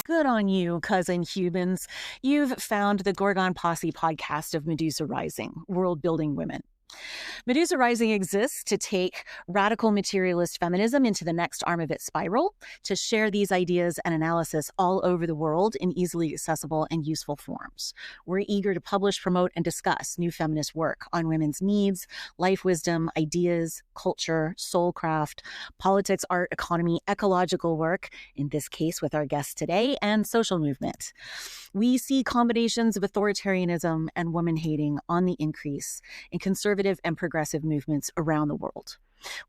Good on you, cousin humans. You've found the Gorgon Posse podcast of Medusa Rising, World Building Women. Medusa Rising exists to take radical materialist feminism into the next arm of its spiral, to share these ideas and analysis all over the world in easily accessible and useful forms. We're eager to publish, promote, and discuss new feminist work on women's needs, life wisdom, ideas, culture, soulcraft, politics, art, economy, ecological work, in this case with our guest today, and social movement. We see combinations of authoritarianism and woman-hating on the increase in conservative and progressive movements around the world.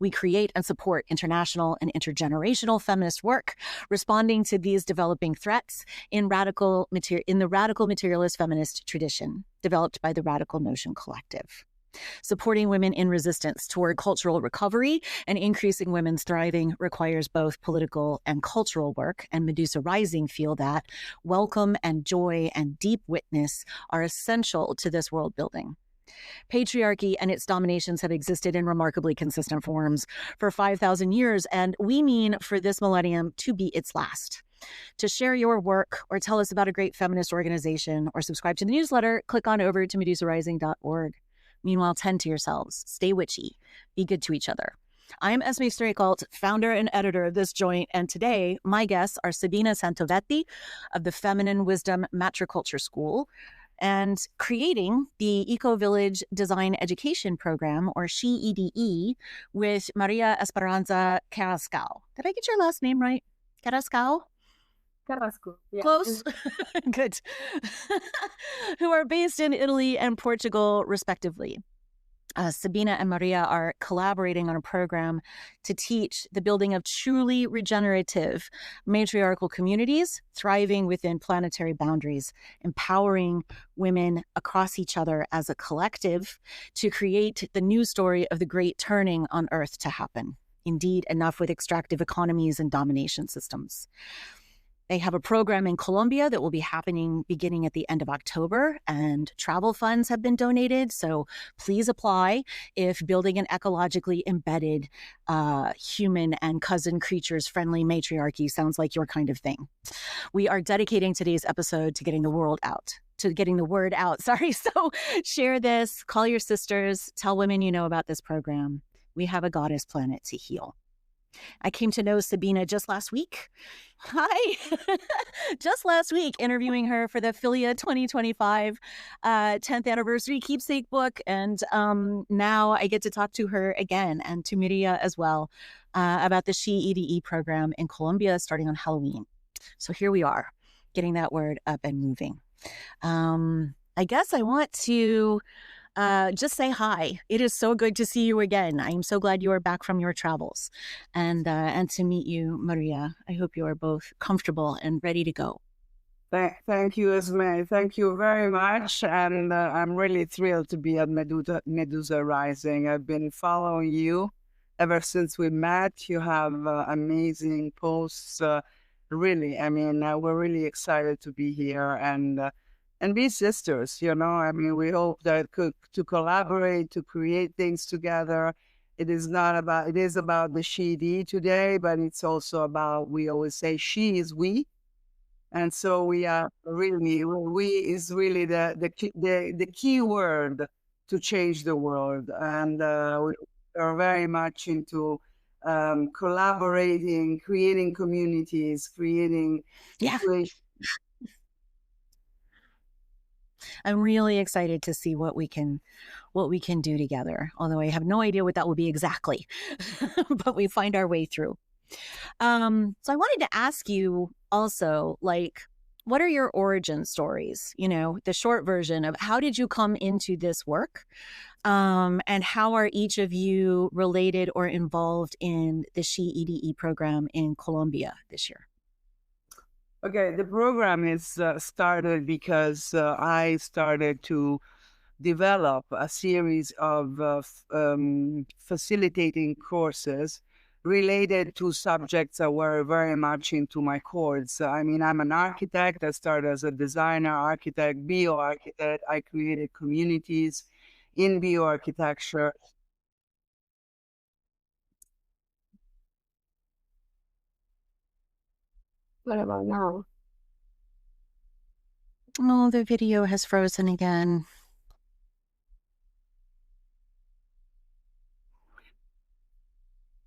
We create and support international and intergenerational feminist work, responding to these developing threats in the radical materialist feminist tradition developed by the Radical Notion Collective. Supporting women in resistance toward cultural recovery and increasing women's thriving requires both political and cultural work, and Medusa Rising feel that welcome and joy and deep witness are essential to this world building. Patriarchy and its dominations have existed in remarkably consistent forms for 5,000 years, and we mean for this millennium to be its last. To share your work or tell us about a great feminist organization or subscribe to the newsletter, click on over to medusarising.org. Meanwhile, tend to yourselves, stay witchy, be good to each other. I'm Esme Strakalt, founder and editor of this joint, and today my guests are Sabina Santovetti of the Feminine Wisdom Matriculture School and creating the Ecovillage Design Education program, or SHE-EDE, with Maria Esperanza Carrasco. Did I get your last name right? Carrasco? Carrasco. Yeah. Close? Good. Who are based in Italy and Portugal, respectively. Sabina and Maria are collaborating on a program to teach the building of truly regenerative matriarchal communities, thriving within planetary boundaries, empowering women across each other as a collective to create the new story of the great turning on Earth to happen. Indeed, enough with extractive economies and domination systems. They have a program in Colombia that will be happening beginning at the end of October, and travel funds have been donated. So please apply if building an ecologically embedded human and cousin creatures friendly matriarchy sounds like your kind of thing. We are dedicating today's episode to getting the word out. Sorry. So share this, call your sisters, tell women you know about this program. We have a goddess planet to heal. I came to know Sabina just last week. Hi. Just last week, interviewing her for the Philia 2025 10th anniversary keepsake book. And now I get to talk to her again, and to Maria as well, about the SHE-EDE program in Colombia starting on Halloween. So here we are, getting that word up and moving. I guess I want to just say hi. It is so good to see you again. I'm so glad you are back from your travels, and to meet you, Maria. I hope you are both comfortable and ready to go. Thank you, Esme. Thank you very much. And I'm really thrilled to be at Medusa Rising. I've been following you ever since we met. You have amazing posts. Really, I mean, we're really excited to be here and be sisters, you know. I mean, we hope that to collaborate, to create things together. It is about the SHE-EDE today, but it's also about, we always say, she is we. And so we are really, we is really the key word to change the world. And we are very much into collaborating, creating communities, creating situations. I'm really excited to see what we can do together, although I have no idea what that will be exactly, but we find our way through. So I wanted to ask you also, like, what are your origin stories? You know, the short version of how did you come into this work? And how are each of you related or involved in the SHE-EDE program in Colombia this year? Okay, the program is started because I started to develop a series of facilitating courses related to subjects that were very much into my chords. I mean, I'm an architect. I started as a designer, architect, bioarchitect. I created communities in bioarchitecture. What about now? Oh, the video has frozen again.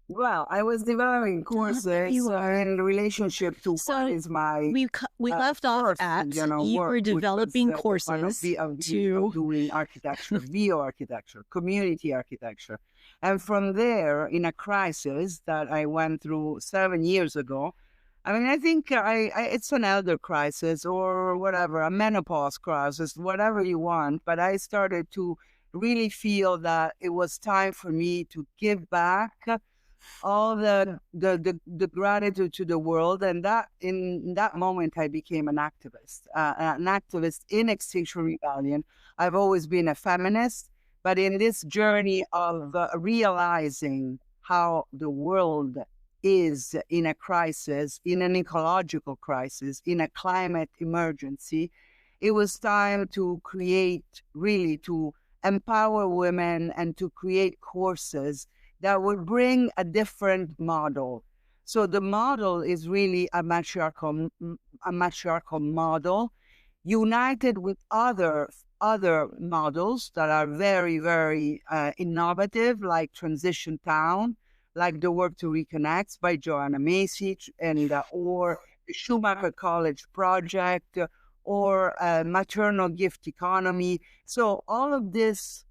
Well, I was developing courses in relationship to what is my we left off at you were developing courses to doing architecture, bioarchitecture, community architecture, and from there, in a crisis that I went through 7 years ago. I mean, I think it's an elder crisis or whatever, a menopause crisis, whatever you want. But I started to really feel that it was time for me to give back all the gratitude to the world, and that in that moment I became an activist in Extinction Rebellion. I've always been a feminist, but in this journey of realizing how the world is in a crisis, in an ecological crisis, in a climate emergency, it was time to to empower women and to create courses that would bring a different model. So the model is really a matriarchal model, united with other models that are very, very innovative, like Transition Town, like the work to Reconnects by Joanna Macy, and or the Schumacher College Project, or Maternal Gift Economy. So all of this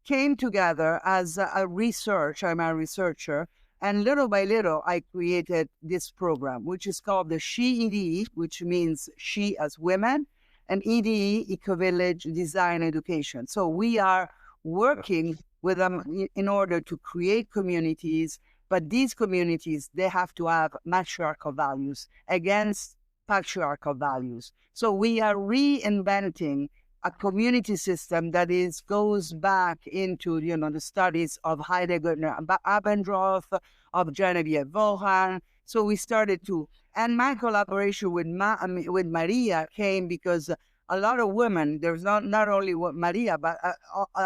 came together as a research. I'm a researcher. And little by little, I created this program, which is called the SHE-EDE, which means she as women, and EDE, Ecovillage Design Education. So we are working with them in order to create communities, but these communities, they have to have matriarchal values against patriarchal values. So we are reinventing a community system that goes back into the studies of Heidegger and Abendroth, of Genevieve Vaughan. So we started to, and my collaboration with Maria came because a lot of women, there's not only Maria, but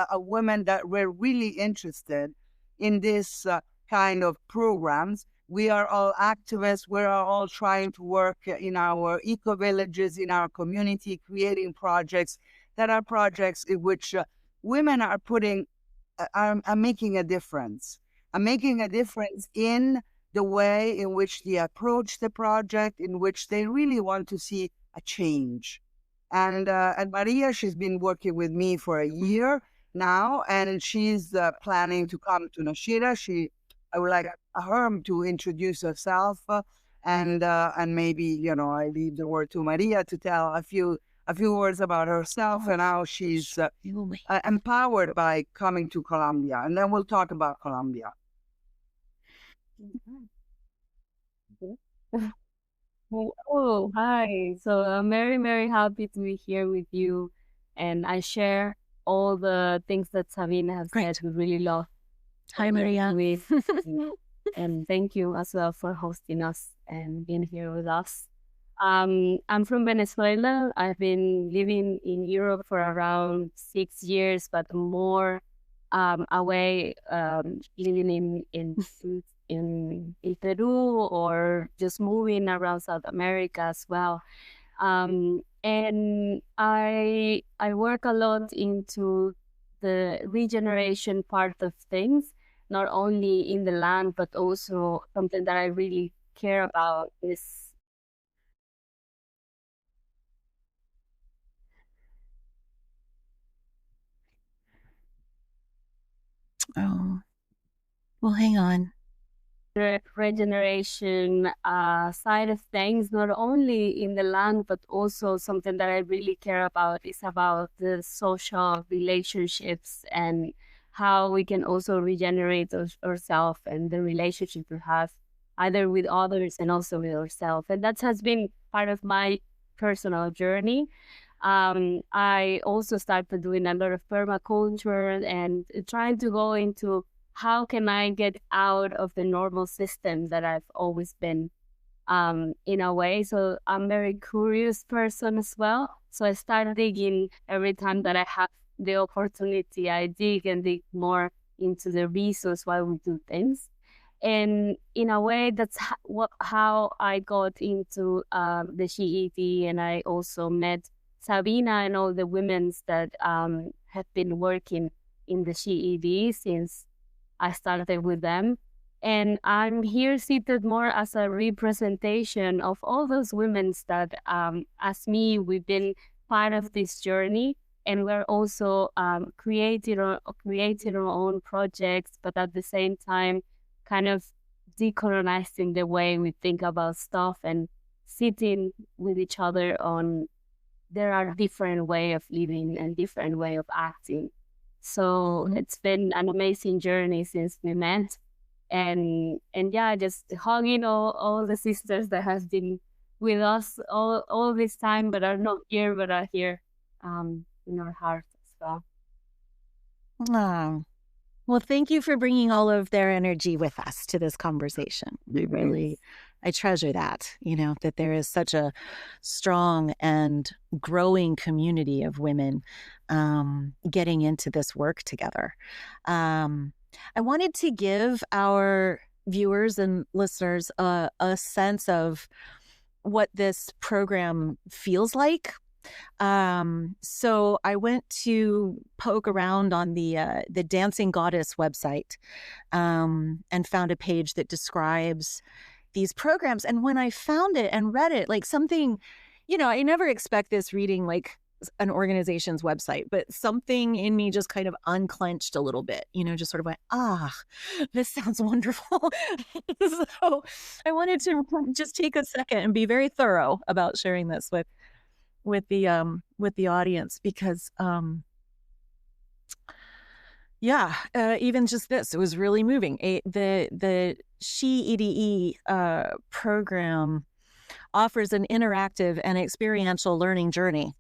a women that were really interested in this kind of programs. We are all activists. We are all trying to work in our eco-villages, in our community, creating projects that are projects in which women are are making a difference. Are making a difference in the way in which they approach the project, in which they really want to see a change. And Maria, she's been working with me for a year now, and she's planning to come to Nashira. I would like her to introduce herself, and maybe I leave the word to Maria to tell a few words about herself and how she's empowered by coming to Colombia. And then we'll talk about Colombia. Oh, hi. So I'm very, very happy to be here with you. And I share all the things that Sabina has said. We really love. Hi, Maria. And thank you as well for hosting us and being here with us. I'm from Venezuela. I've been living in Europe for around 6 years, but more away, living in Peru, or just moving around South America as well. And I work a lot into the regeneration part of things, not only in the land, but also something that I really care about is Oh, well, hang on. the regeneration side of things, not only in the land, but also something that I really care about is about the social relationships and how we can also regenerate ourselves and the relationship we have either with others and also with ourselves. And that has been part of my personal journey. I also started doing a lot of permaculture and trying to go into how can I get out of the normal system that I've always been in a way. So I'm a very curious person as well. So I start digging every time that I have the opportunity. I dig and dig more into the reasons why we do things. And in a way, that's how I got into the SHE-EDE, and I also met Sabina and all the women that have been working in the SHE-EDE since I started with them. And I'm here seated more as a representation of all those women that, as me, we've been part of this journey. And we're also creating our own projects, but at the same time, kind of decolonizing the way we think about stuff and sitting with each other on there are different way of living and different way of acting. So it's been an amazing journey since we met. And yeah, just hugging all the sisters that has been with us all this time, but are not here, but are here in our hearts as well. Oh, well, thank you for bringing all of their energy with us to this conversation. I treasure that, that there is such a strong and growing community of women getting into this work together. I wanted to give our viewers and listeners a sense of what this program feels like. So I went to poke around on the Dancing Goddess website and found a page that describes these programs. And when I found it and read it, like something, I never expect this reading like an organization's website, but something in me just kind of unclenched a little bit, just sort of went, this sounds wonderful. So I wanted to just take a second and be very thorough about sharing this with the audience, because even just this, it was really moving. The SHE-EDE program offers an interactive and experiential learning journey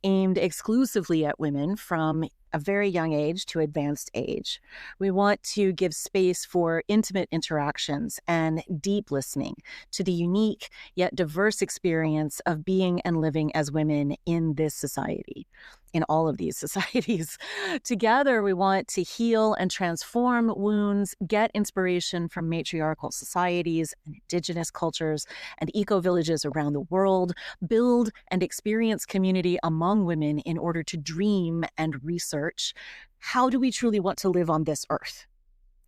aimed exclusively at women from a very young age to advanced age. We want to give space for intimate interactions and deep listening to the unique yet diverse experience of being and living as women in this society, in all of these societies. Together, we want to heal and transform wounds, get inspiration from matriarchal societies and indigenous cultures and eco-villages around the world, build and experience community among women in order to dream and research how do we truly want to live on this earth.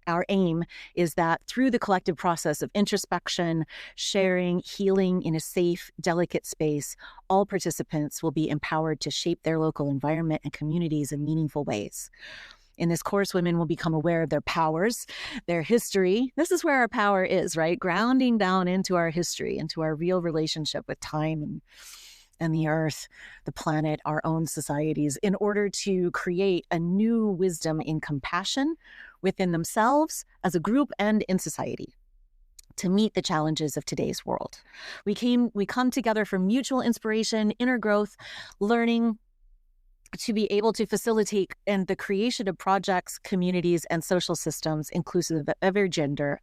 Our aim is that through the collective process of introspection, sharing, healing in a safe, delicate space, all participants will be empowered to shape their local environment and communities in meaningful ways. In this course, women will become aware of their powers, their history. This is where our power is, right? Grounding down into our history, into our real relationship with time and the earth, the planet, our own societies, in order to create a new wisdom in compassion within themselves as a group and in society to meet the challenges of today's world. We come together for mutual inspiration, inner growth, learning, to be able to facilitate and the creation of projects, communities, and social systems inclusive of every gender,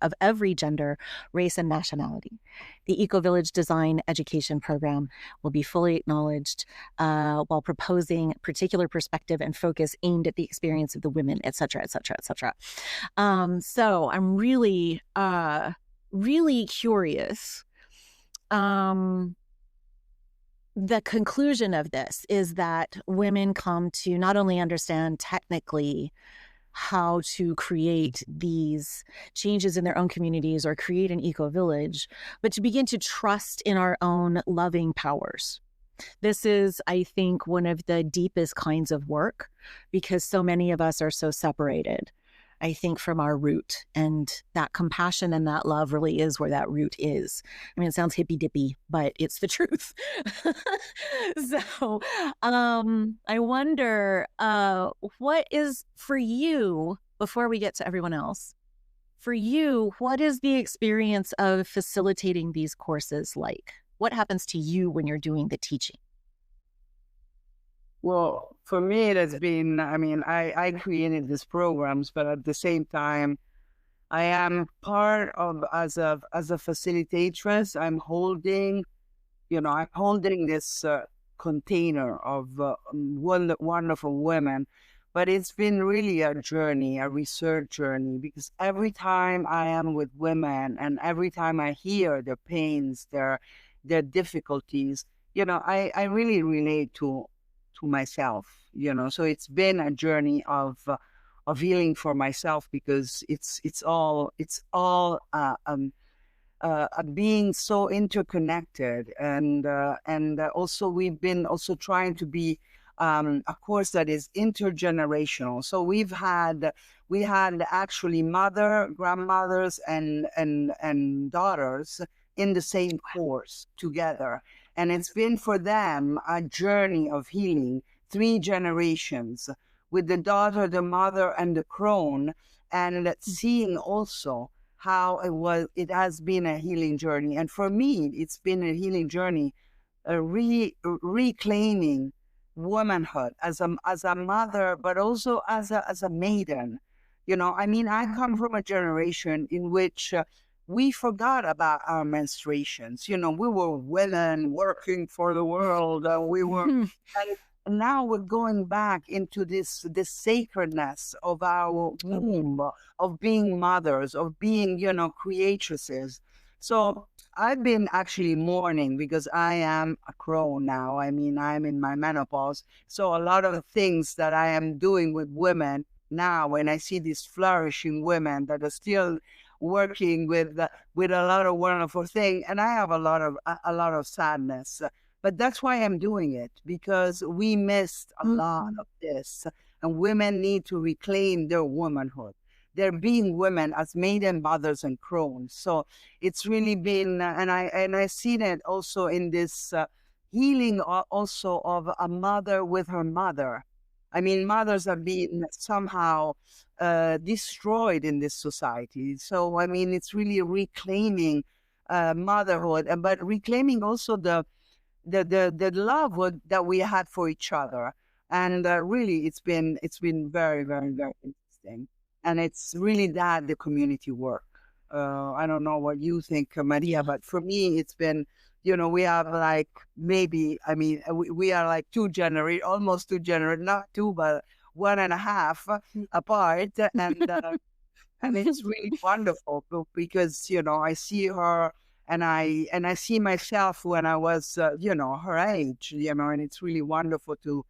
race, and nationality. The Ecovillage Design Education program will be fully acknowledged while proposing particular perspective and focus aimed at the experience of the women, et cetera, et cetera, et cetera. So I'm really, really curious. The conclusion of this is that women come to not only understand technically how to create these changes in their own communities or create an eco-village, but to begin to trust in our own loving powers. This is, I think, one of the deepest kinds of work because so many of us are so separated, I think, from our root. And that compassion and that love really is where that root is. I mean, it sounds hippy-dippy, but it's the truth. So I wonder, what is for you, before we get to everyone else, for you, what is the experience of facilitating these courses like? What happens to you when you're doing the teaching? Well, for me, it has been, I created these programs, but at the same time, I am part of, as a facilitatress, I'm holding this container of wonderful women But it's been really a journey, a research journey, because every time I am with women and every time I hear their pains, their difficulties, I really relate to myself, So it's been a journey of healing for myself, because it's all being so interconnected, and also we've been also trying to be a course that is intergenerational. So we had actually grandmothers, and daughters in the same course together, and it's been for them a journey of healing, 3 generations, with the daughter, the mother, and the crone, and seeing also how it has been a healing journey. And for me, it's been a healing journey, reclaiming womanhood as a mother, but also as a maiden. I come from a generation in which we forgot about our menstruations. We were women working for the world. We were, and now we're going back into this sacredness of our womb, of being mothers, of being, creatresses. So I've been actually mourning, because I am a crone now. I'm in my menopause. So a lot of the things that I am doing with women now, when I see these flourishing women that are still working with a lot of wonderful things, and I have a lot of sadness. But that's why I'm doing it, because we missed a lot of this, and women need to reclaim their womanhood. They're being women as maiden mothers and crones. So it's really been, and I seen it also in this healing also of a mother with her mother. Mothers are being somehow destroyed in this society. So it's really reclaiming motherhood, but reclaiming also the love that we had for each other. And really, it's been very, very, very interesting. And it's really that the community work. I don't know what you think, Maria, but for me, it's been, we have like maybe, we are like almost 2 generations, not 2, but 1.5 apart. And it's really wonderful, because, I see her, and I see myself when I was, her age, and it's really wonderful to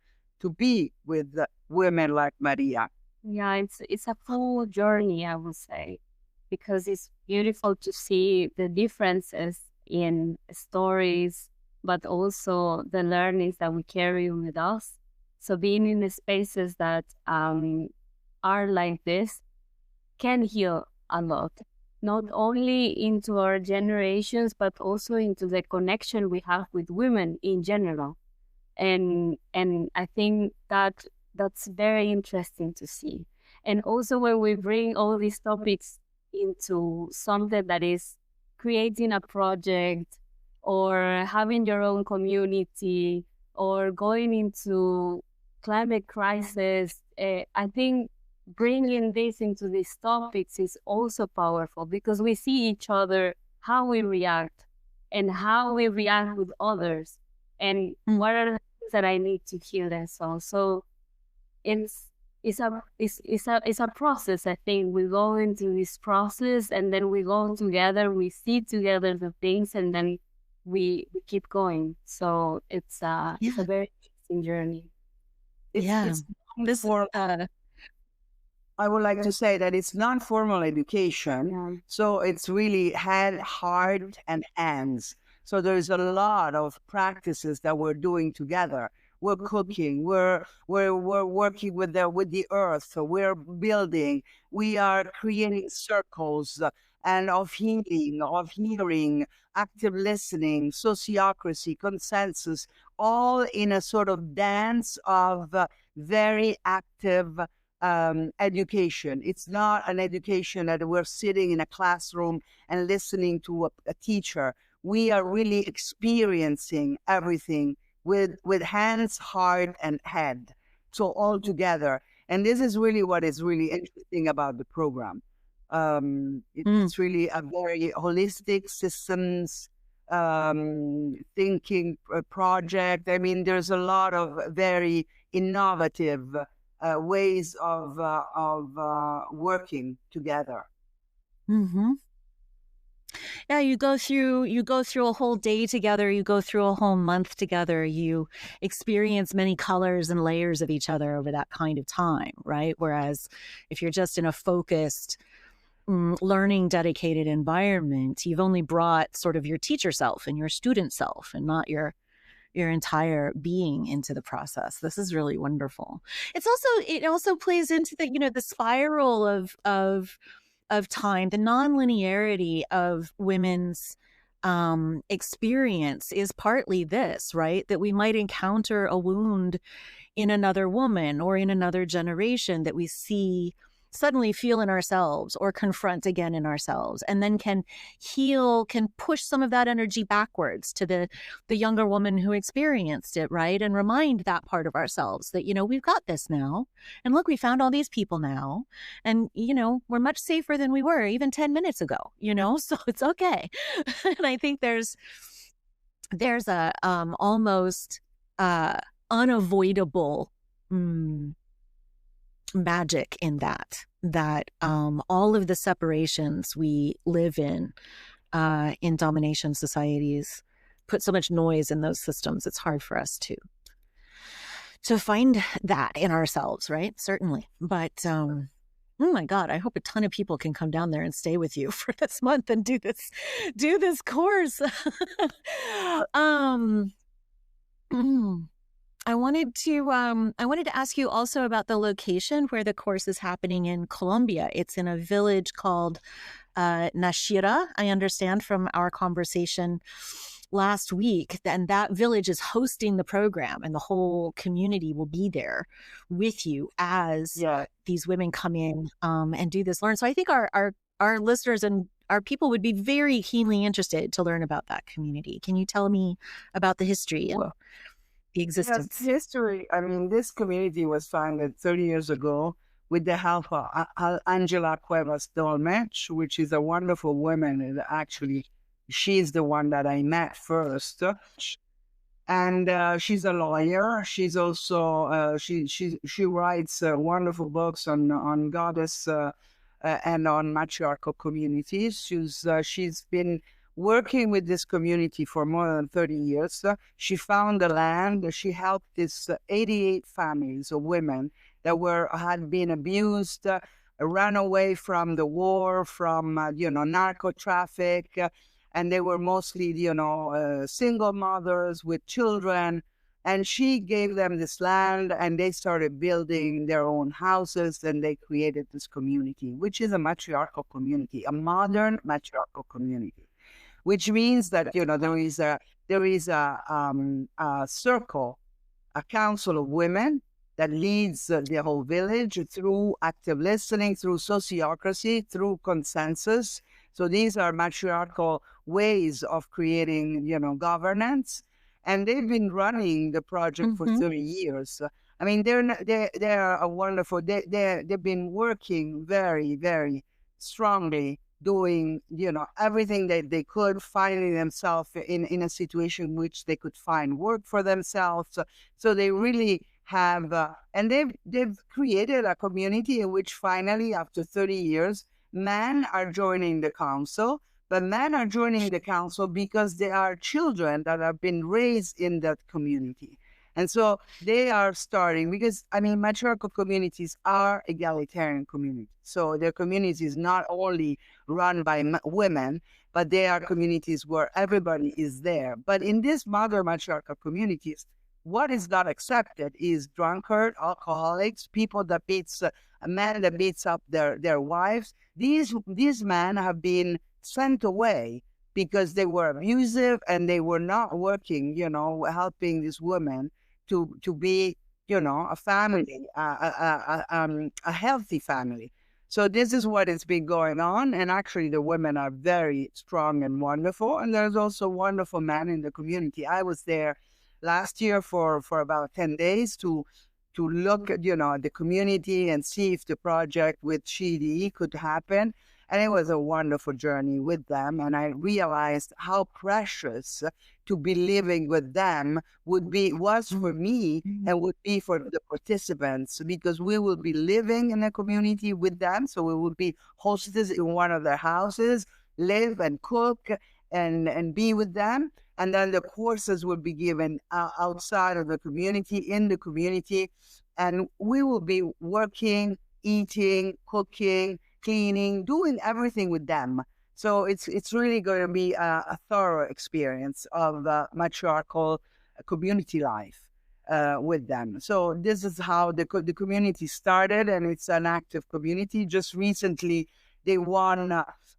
be with women like Maria. Yeah, it's a full journey, I would say, because it's beautiful to see the differences in stories, but also the learnings that we carry with us. So being in the spaces that are like this can heal a lot, not only into our generations, but also into the connection we have with women in general. And I think that's very interesting to see. And also when we bring all these topics into something that is creating a project, or having your own community, or going into climate crisis, I think bringing this into these topics is also powerful, because we see each other, how we react, and how we react with others, and what are the things that I need to heal as well. So it's a process. I think we go into this process, and then we go together, we see together the things, and then we keep going. So it's a very interesting journey. I would like to say that it's non-formal education. So it's really head, heart, and hands. So there's a lot of practices that we're doing together. We're cooking. We're working with the earth. So we're building. We are creating circles and of healing, of hearing, active listening, sociocracy, consensus, all in a sort of dance of very active education. It's not an education that we're sitting in a classroom and listening to a teacher. We are really experiencing everything with hands, heart, and head. So all together. And this is really what is really interesting about the program. It's really a very holistic systems thinking project. There's a lot of very innovative ways of working together. Mm-hmm. Yeah, you go through a whole day together, you go through a whole month together, you experience many colors and layers of each other over that kind of time, right? Whereas if you're just in a focused learning dedicated environment, you've only brought sort of your teacher self and your student self and not your entire being into the process. This is really wonderful. It also plays into the, the spiral of time, the non-linearity of women's experience is partly this, right? That we might encounter a wound in another woman or in another generation that we see, suddenly feel in ourselves or confront again in ourselves, and then can heal, can push some of that energy backwards to the younger woman who experienced it, right? And remind that part of ourselves that, we've got this now. And look, we found all these people now. And, we're much safer than we were even 10 minutes ago, so it's okay. And I think there's a almost unavoidable magic in that all of the separations we live in domination societies put so much noise in those systems. It's hard for us to find that in ourselves, right? Certainly. But oh my God, I hope a ton of people can come down there and stay with you for this month and do this course. I wanted to ask you also about the location where the course is happening in Colombia. It's in a village called Nashira, I understand from our conversation last week, and that village is hosting the program, and the whole community will be there with you as these women come in and do this learn. So I think our listeners and our people would be very keenly interested to learn about that community. Can you tell me about the history and the existence? Yes, history. I mean, this community was founded 30 years ago with the help of Angela Cuevas Dolmech, which is a wonderful woman. And actually, she's the one that I met first. And she's a lawyer. She's also, she writes wonderful books on goddess and on matriarchal communities. She's been working with this community for more than 30 years. She found the land. She helped these 88 families of women that had been abused, ran away from the war, from narco traffic, and they were mostly single mothers with children. And she gave them this land, and they started building their own houses, and they created this community, which is a matriarchal community, a modern matriarchal community. Which means that there is a circle, a council of women that leads the whole village through active listening, through sociocracy, through consensus. So these are matriarchal ways of creating, governance, and they've been running the project for 30 years. I mean, they are a wonderful. They've been working very, very strongly, doing everything that they could, finding themselves in a situation in which they could find work for themselves. So they really have and they've created a community in which finally, after 30 years, men are joining the council. But men are joining the council because they are children that have been raised in that community. And so they are starting, because, I mean, matriarchal communities are egalitarian communities. So their community is not only run by women, but they are communities where everybody is there. But in these modern matriarchal communities, what is not accepted is drunkard, alcoholics, people that beats, a man that beats up their wives. These men have been sent away because they were abusive and they were not working, helping these women to be, a family, a healthy family. So this is what has been going on. And actually the women are very strong and wonderful. And there's also wonderful men in the community. I was there last year for about 10 days to look at, the community and see if the project with SHE-EDE could happen. And it was a wonderful journey with them. And I realized how precious to be living with them was for me and would be for the participants, because we will be living in a community with them. So we will be hostess in one of their houses, live and cook and be with them. And then the courses will be given outside of the community, in the community. And we will be working, eating, cooking, cleaning, doing everything with them. So it's really going to be a thorough experience of matriarchal community life with them. So this is how the community started, and it's an active community. Just recently, they won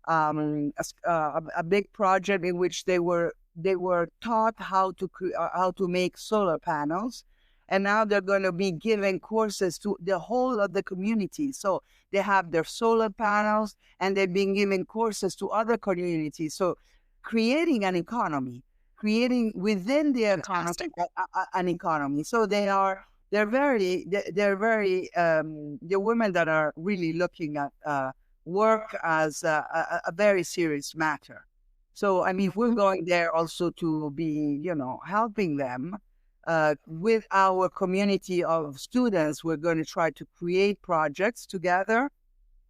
a big project in which they were taught how to make solar panels. And now they're going to be giving courses to the whole of the community. So they have their solar panels, and they've been giving courses to other communities. So creating an economy, creating within the economy an economy. So they're very the women that are really looking at work as a very serious matter. So I mean, we're going there also to be, helping them. With our community of students, we're going to try to create projects together.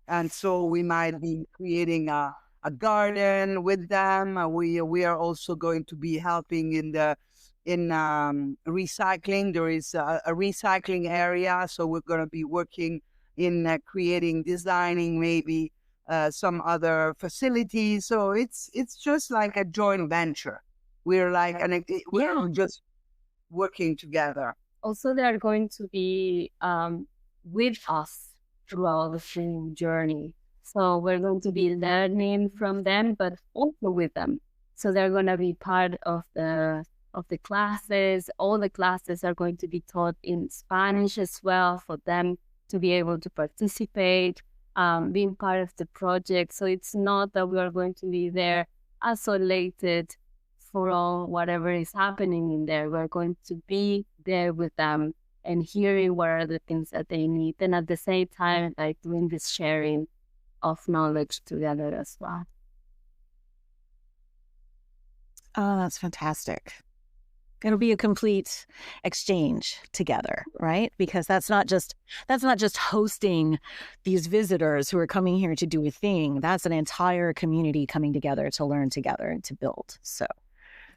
And so we might be creating a garden with them. We are also going to be helping in recycling. There is a recycling area. So we're going to be working in creating, designing maybe some other facilities. So it's just like a joint venture. We're like, we're just working together. Also, they are going to be with us throughout the full journey. So we're going to be learning from them, but also with them. So they're going to be part of the classes. All the classes are going to be taught in Spanish as well, for them to be able to participate, being part of the project. So it's not that we are going to be there isolated for all whatever is happening in there. We're going to be there with them and hearing what are the things that they need, and at the same time, like doing this sharing of knowledge together as well. Oh, that's fantastic. It'll be a complete exchange together, right? Because that's not just hosting these visitors who are coming here to do a thing. That's an entire community coming together to learn together and to build. So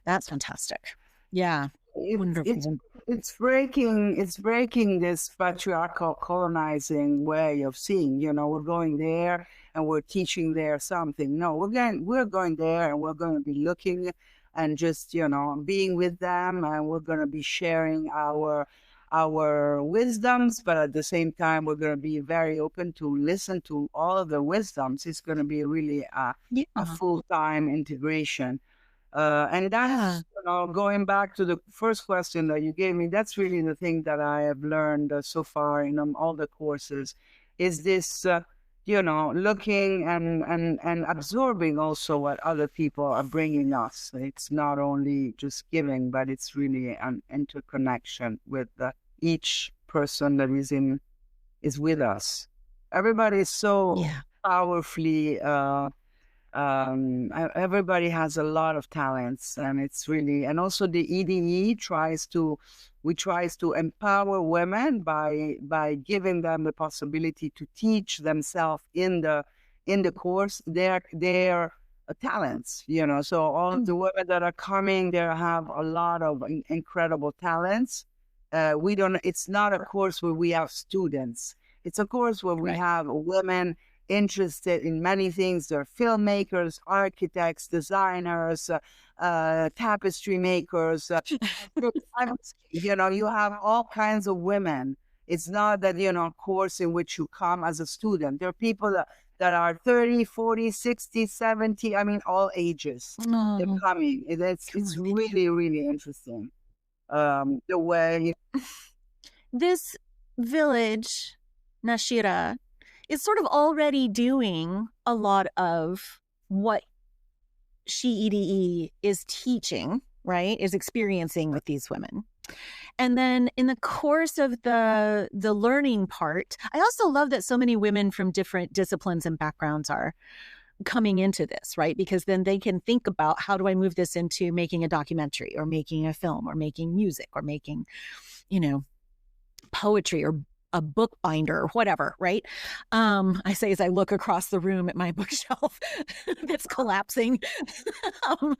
that's fantastic. Yeah. Wonderful. It's breaking this patriarchal colonizing way of seeing. We're going there and we're teaching there something. No, we're going there and we're going to be looking and just being with them, and we're going to be sharing our wisdoms, but at the same time we're going to be very open to listen to all of the wisdoms. It's going to be really a full-time integration. And that's, going back to the first question that you gave me, that's really the thing that I have learned so far in all the courses, is this, looking and absorbing also what other people are bringing us. It's not only just giving, but it's really an interconnection with each person that is with us. Everybody is so powerfully everybody has a lot of talents, and it's really, and also the EDE tries to empower women by giving them the possibility to teach themselves in the course their talents, so all the women that are coming, they have a lot of incredible talents. It's not a course where we have students. It's a course where we have women interested in many things. They're filmmakers, architects, designers, tapestry makers. You have all kinds of women. It's not that, a course in which you come as a student. There are people that are 30, 40, 60, 70, I mean, all ages. They're coming. It's really, really interesting. The way... This village, Nashira, is sort of already doing a lot of what SHE-EDE is teaching, right? Is experiencing with these women. And then in the course of the learning part, I also love that so many women from different disciplines and backgrounds are coming into this, right? Because then they can think about, how do I move this into making a documentary or making a film or making music or making, poetry or a bookbinder or whatever, right? I say as I look across the room at my bookshelf that's collapsing. um,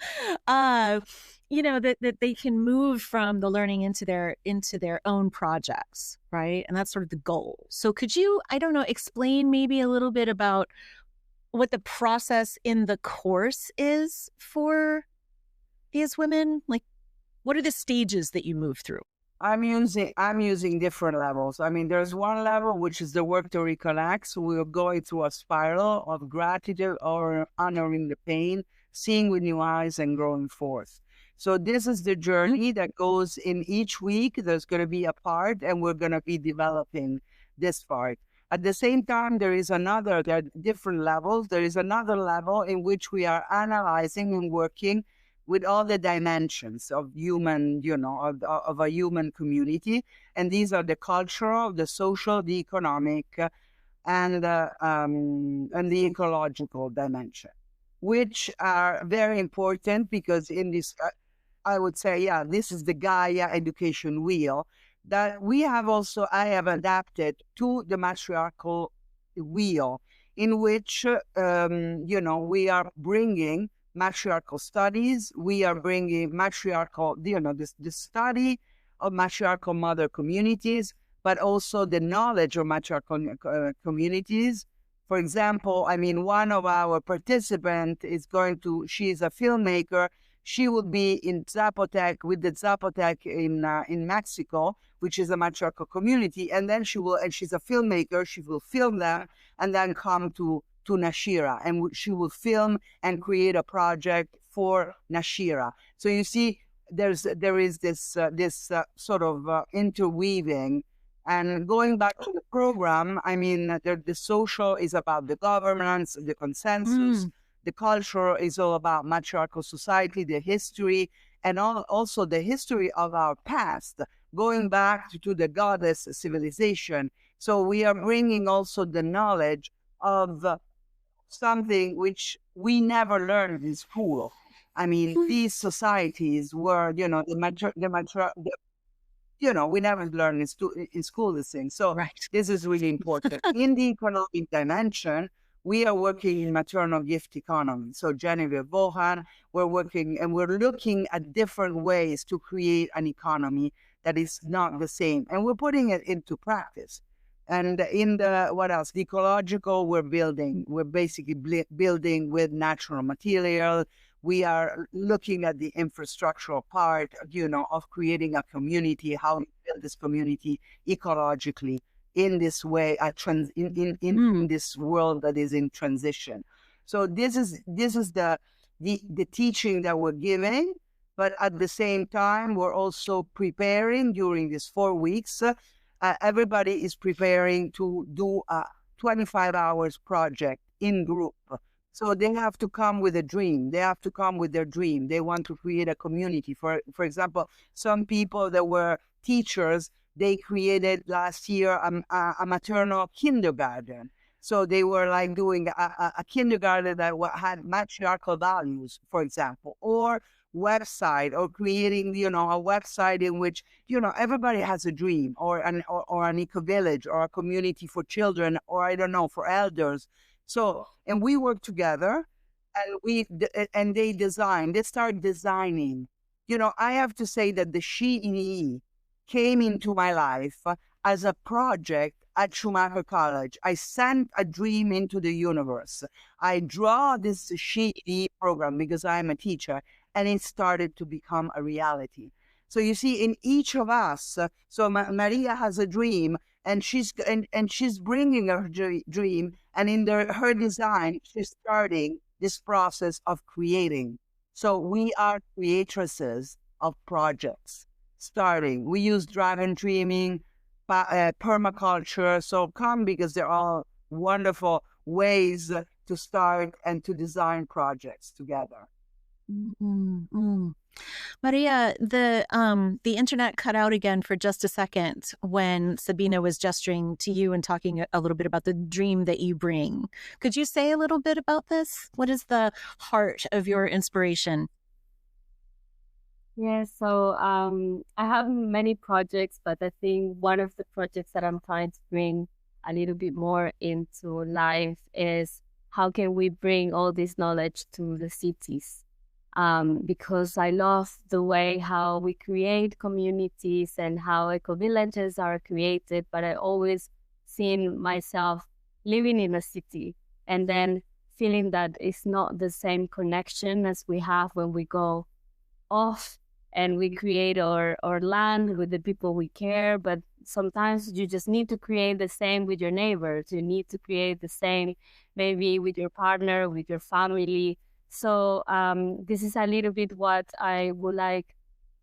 that they can move from the learning into their own projects, right? And that's sort of the goal. So could you, I don't know, explain maybe a little bit about what the process in the course is for these women? Like, what are the stages that you move through? I'm using different levels. I mean, there's one level which is the work to reconnect. We're going through a spiral of gratitude or honoring the pain, seeing with new eyes, and growing forth. So this is the journey that goes in each week. There's going to be a part, and we're going to be developing this part. At the same time, there are different levels. There is another level in which we are analyzing and working with all the dimensions of human, of a human community. And these are the cultural, the social, the economic, and the ecological dimension, which are very important because in this, I would say, this is the Gaia education wheel that I have adapted to the matriarchal wheel, in which, we are bringing matriarchal studies. We are bringing matriarchal, the study of matriarchal mother communities, but also the knowledge of matriarchal communities. For example, one of our participants she is a filmmaker. She will be in Zapotec with the Zapotec in Mexico, which is a matriarchal community. And then she's a filmmaker. She will film them and then come to Nashira, and she will film and create a project for Nashira. So you see, there is this sort of interweaving. And going back to the program, the social is about the governance, the consensus. The culture is all about matriarchal society, the history, and also the history of our past, going back to the goddess civilization. So we are bringing also the knowledge of something which we never learned in school. These societies were, we never learned in school these things. So right. This is really important. In the economic dimension, we are working in maternal gift economy. So Genevieve Vaughan, we're working and we're looking at different ways to create an economy that is not the same. And we're putting it into practice. And in the ecological, we're basically building with natural material. We are looking at the infrastructural part, of creating a community, how we build this community ecologically in this way, in this world that is in transition. So this is the teaching that we're giving, but at the same time, we're also preparing during these 4 weeks. Everybody is preparing to do a 25 hours project in group. So they have to come with a dream. They have to come with their dream. They want to create a community. For example, some people that were teachers, they created last year a maternal kindergarten. So they were like doing a kindergarten that had matriarchal values, for example, or website, or creating, a website in which, everybody has a dream, or an eco-village, or a community for children, or I don't know, for elders. So, and we work together, and they start designing. I have to say that the SHE-EDE came into my life as a project at Schumacher College. I sent a dream into the universe. I draw this SHE-EDE program because I'm a teacher, and it started to become a reality. So you see, in each of us, Maria has a dream, and she's bringing her dream, and in her design, she's starting this process of creating. So we are creatresses of projects. Starting, we use dragon dreaming, permaculture. So come, because they're all wonderful ways to start and to design projects together. Mm-hmm. Maria, the internet cut out again for just a second when Sabina was gesturing to you and talking a little bit about the dream that you bring. Could you say a little bit about this? What is the heart of your inspiration? Yeah, so I have many projects, but I think one of the projects that I'm trying to bring a little bit more into life is how can we bring all this knowledge to the cities? Because I love the way how we create communities and how eco-villages are created, but I always seen myself living in a city and then feeling that it's not the same connection as we have when we go off and we create our land with the people we care. But sometimes you just need to create the same with your neighbors. You need to create the same maybe with your partner, with your family. So this is a little bit what I would like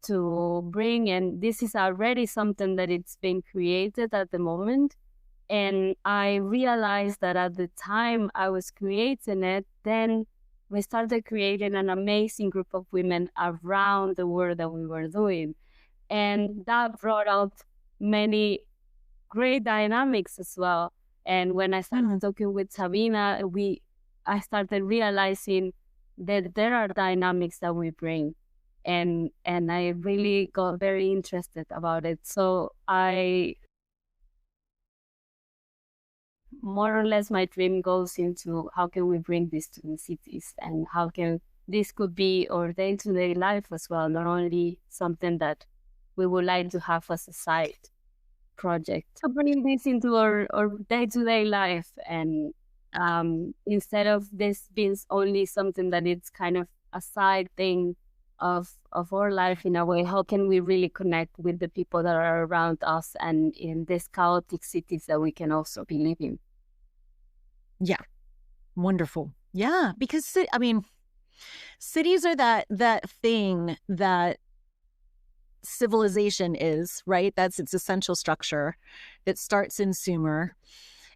to bring. And this is already something that it's been created at the moment. And I realized that at the time I was creating it, then we started creating an amazing group of women around the work that we were doing. And that brought out many great dynamics as well. And when I started talking with Sabina, I started realizing that there are dynamics that we bring. And I really got very interested about it. So more or less my dream goes into how can we bring this to the cities and how can this could be our day-to-day life as well, not only something that we would like to have as a side project. So bring this into our day-to-day life and instead of this being only something that it's kind of a side thing of our life in a way, how can we really connect with the people that are around us and in these chaotic cities that we can also be living? Yeah, wonderful. Yeah, because I mean, cities are that thing that civilization is, right? That's its essential structure that starts in Sumer.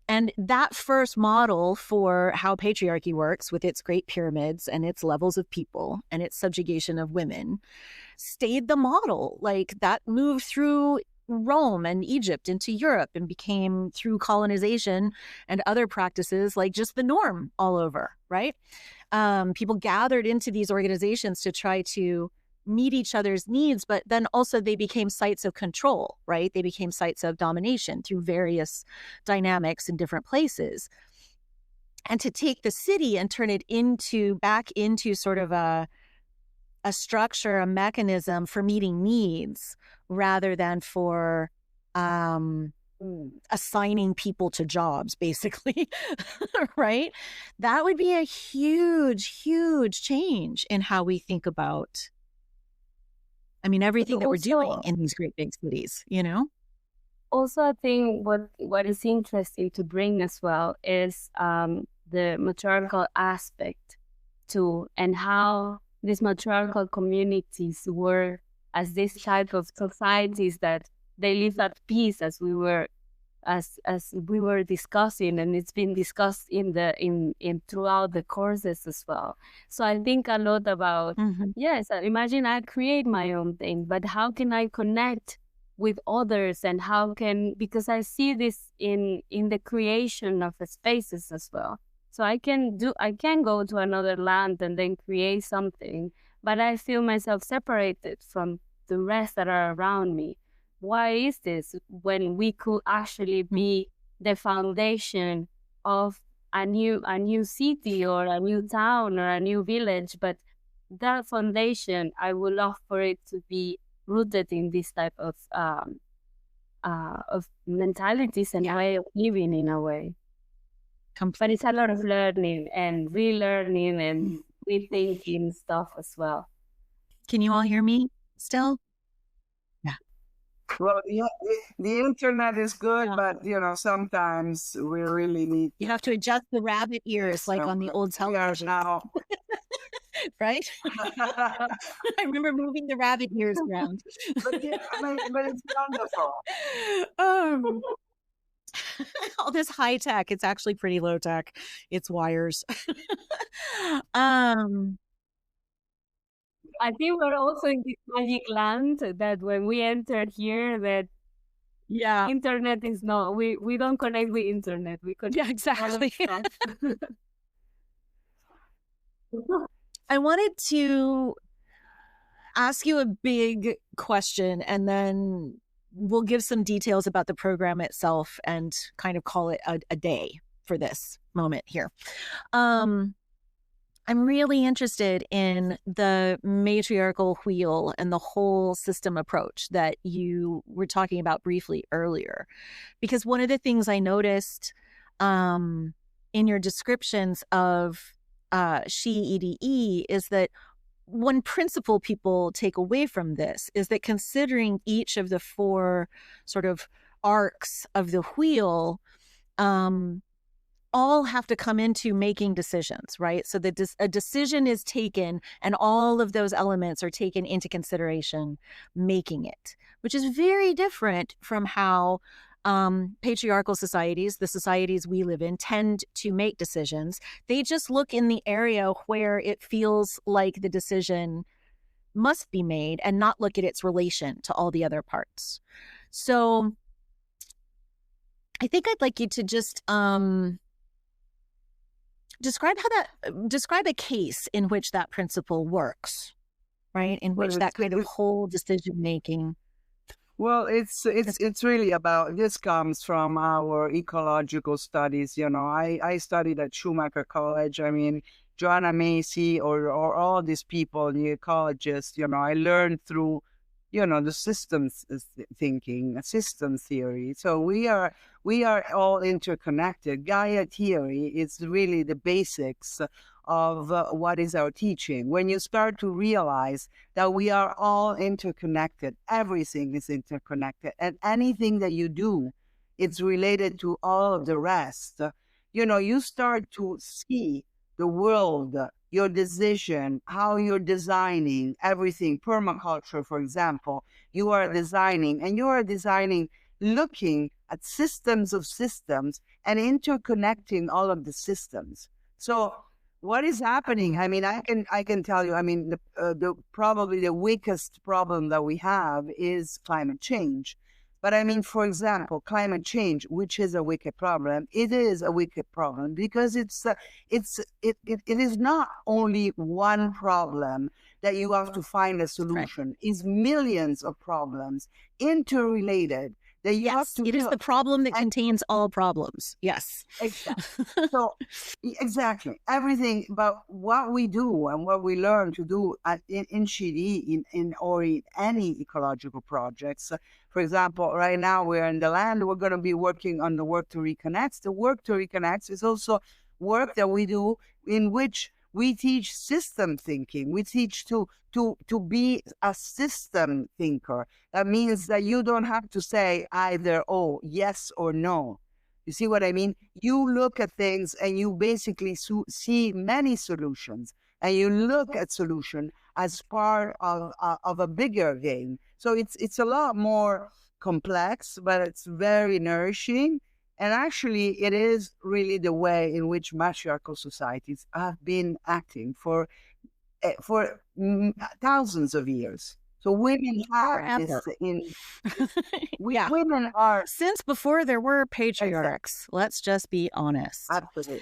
And that first model for how patriarchy works with its great pyramids and its levels of people and its subjugation of women stayed the model. Like that moved through Rome and Egypt into Europe and became through colonization and other practices like just the norm all over, right? People gathered into these organizations to try to meet each other's needs, but then also they became sites of control, right? They became sites of domination through various dynamics in different places. And to take the city and turn it back into sort of a structure, a mechanism for meeting needs rather than for assigning people to jobs, basically, right? That would be a huge, huge change in how we think about, I mean, everything that we're doing in these great big cities, you know? Also, I think what is interesting to bring as well is the matriarchal aspect too, and how these matriarchal communities were as this type of societies that they live at peace, as we were discussing, and it's been discussed in throughout the courses as well. So I think a lot about yes, imagine I create my own thing, but how can I connect with others, and how can, because I see this in the creation of the spaces as well. So I can go to another land and then create something, but I feel myself separated from the rest that are around me. Why is this when we could actually be the foundation of a new city or a new town or a new village? But that foundation, I would love for it to be rooted in this type of mentalities and way of living in a way. But it's a lot of learning and relearning and rethinking stuff as well. Can you all hear me still? Yeah. Well, the internet is good, but sometimes we really need. You have to adjust the rabbit ears like on the old television now. Right? I remember moving the rabbit ears around. But it's wonderful. All this high tech, it's actually pretty low tech. It's wires. I think we're also in this magic land that when we entered here, that Yeah. internet is not, we don't connect with internet. We connect. Yeah, exactly. I wanted to ask you a big question, and then we'll give some details about the program itself and kind of call it a day for this moment here. I'm really interested in the matriarchal wheel and the whole system approach that you were talking about briefly earlier, because one of the things I noticed in your descriptions of SHE-EDE is that one principle people take away from this is that considering each of the four sort of arcs of the wheel, all have to come into making decisions, right? So that a decision is taken and all of those elements are taken into consideration making it, which is very different from how patriarchal societies, the societies we live in, tend to make decisions. They just look in the area where it feels like the decision must be made and not look at its relation to all the other parts. So I think I'd like you to just describe a case in which that principle works, right? In which that kind of whole decision making. Well, it's really about, this comes from our ecological studies. You know, I studied at Schumacher College. I mean, Joanna Macy or all these people, the ecologists, you know, I learned through, you know, the systems thinking, system theory. So we are all interconnected. Gaia theory is really the basics of what is our teaching. When you start to realize that we are all interconnected, everything is interconnected, and anything that you do, it's related to all of the rest. You know, you start to see the world, your decision, how you're designing everything. Permaculture, for example, you are designing looking at systems of systems and interconnecting all of the systems. So what is happening? I mean, I can tell you, I mean, the probably the weakest problem that we have is climate change. But I mean, for example, climate change, which is a wicked problem, it is a wicked problem because it is not only one problem that you have to find a solution. Right. It's millions of problems interrelated. That you have to it is the problem that contains all problems. Yes. Exactly. So, exactly. Everything about what we do and what we learn to do in SHE-EDE or in any ecological projects. For example, right now we're in the land, we're going to be working on the work to Reconnects. The work to Reconnects is also work that we do in which we teach system thinking. We teach to be a system thinker. That means that you don't have to say either, oh, yes or no. You see what I mean? You look at things and you basically see many solutions, and you look at solution as part of a bigger game. So it's a lot more complex, but it's very nourishing. And actually, it is really the way in which matriarchal societies have been acting for thousands of years. So women have this yeah. Women are, since before there were patriarchs. Exactly. Let's just be honest. Absolutely.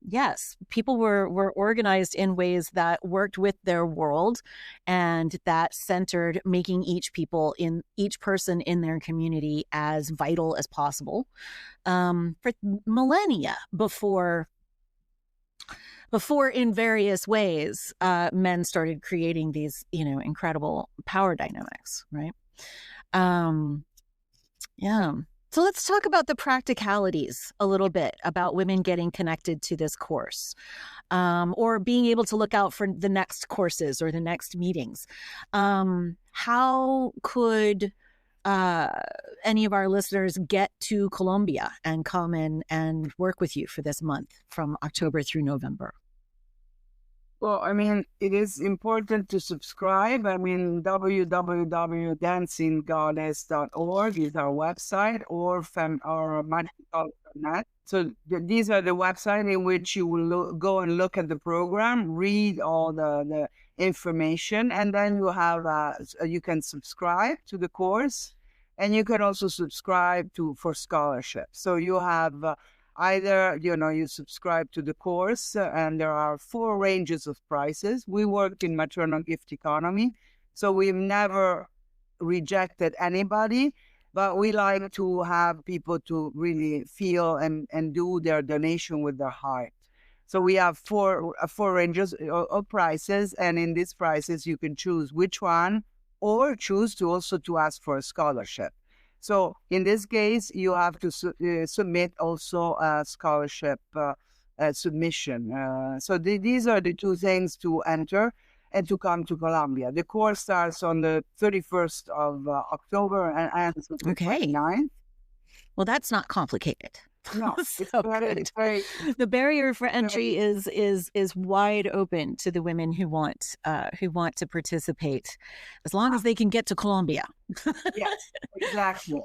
Yes, people were organized in ways that worked with their world and that centered making each person in their community as vital as possible for millennia before in various ways men started creating these, incredible power dynamics, right? Yeah. So let's talk about the practicalities a little bit about women getting connected to this course, or being able to look out for the next courses or the next meetings. How could any of our listeners get to Colombia and come in and work with you for this month from October through November? Well, I mean, it is important to subscribe. I mean, www.dancinggoddess.org is our website, or magical.net. So these are the website in which you will go and look at the program, read all the information, and then you have you can subscribe to the course, and you can also subscribe for scholarship. So you have either, you subscribe to the course, and there are 4 ranges of prices. We work in Maternal Gift Economy, so we've never rejected anybody, but we like to have people to really feel and do their donation with their heart. So we have four ranges of prices, and in these prices you can choose which one, or choose to also to ask for a scholarship. So in this case, you have to submit also a scholarship submission. So these are the 2 things to enter and to come to Colombia. The course starts on the 31st of October and ends on the 29th. Well, that's not complicated. No, it's very the barrier for entry is wide open to the women who want to participate, as long as they can get to Colombia. Yes, exactly.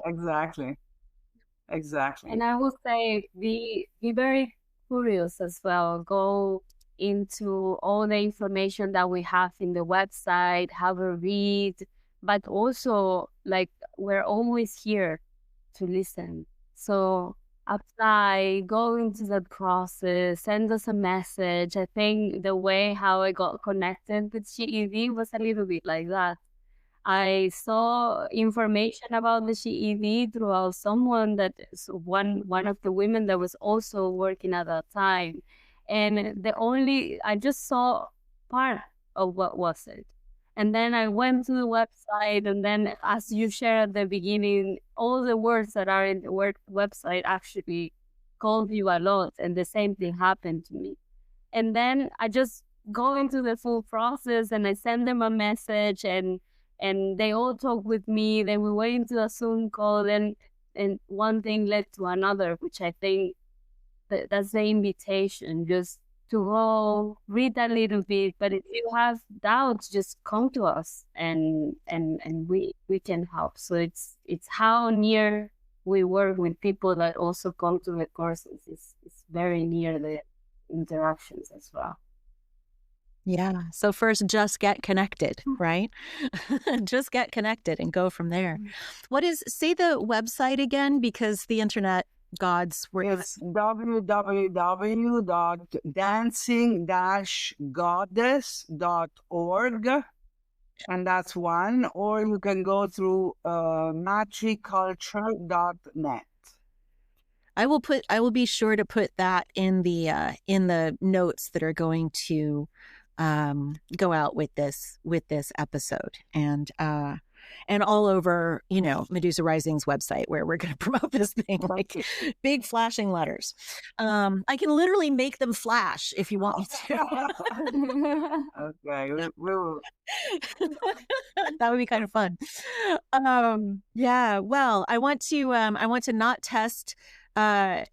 And I will say, be very curious as well. Go into all the information that we have in the website, have a read, but also, like, we're always here to listen. So apply, go into the process, send us a message. I think the way how I got connected with SHE-EDE was a little bit like that. I saw information about the SHE-EDE throughout someone that is one of the women that was also working at that time. And I just saw part of what was it. And then I went to the website, and then, as you shared at the beginning, all the words that are in the website actually called you a lot, and the same thing happened to me. And then I just go into the full process, and I send them a message, and they all talk with me. Then we went into a Zoom call, and one thing led to another, which I think that's the invitation, just to go read a little bit. But if you have doubts, just come to us, and we can help. So it's how near we work with people that also come to the courses. It's very near the interactions as well. Yeah. So first, just get connected, right? Just get connected and go from there. Say the website again, because the internet gods were... It's www.dancing-goddess.org, and that's one. Or you can go through matriculture.net. I will be sure to put that in the notes that are going to go out with this episode, and all over, Medusa Rising's website, where we're going to promote this thing, like big flashing letters. I can literally make them flash if you want me to. Okay, we'll... That would be kind of fun. Yeah. Well, I want to not test the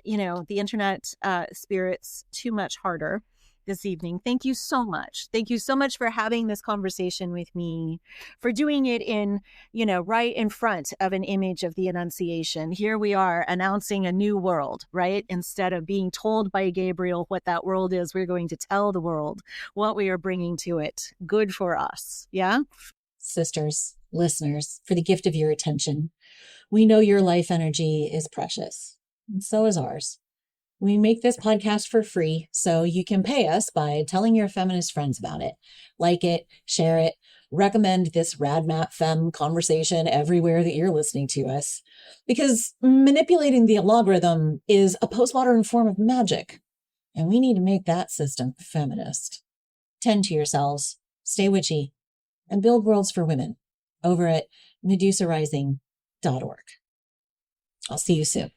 internet spirits too much harder this evening. Thank you so much. Thank you so much for having this conversation with me, for doing it in, right in front of an image of the Annunciation. Here we are announcing a new world, right? Instead of being told by Gabriel what that world is, we're going to tell the world what we are bringing to it. Good for us. Yeah. Sisters, listeners, for the gift of your attention. We know your life energy is precious, and so is ours. We make this podcast for free, so you can pay us by telling your feminist friends about it. Like it, share it, recommend this RadMat Femme conversation everywhere that you're listening to us. Because manipulating the algorithm is a postmodern form of magic, and we need to make that system feminist. Tend to yourselves, stay witchy, and build worlds for women over at medusarising.org. I'll see you soon.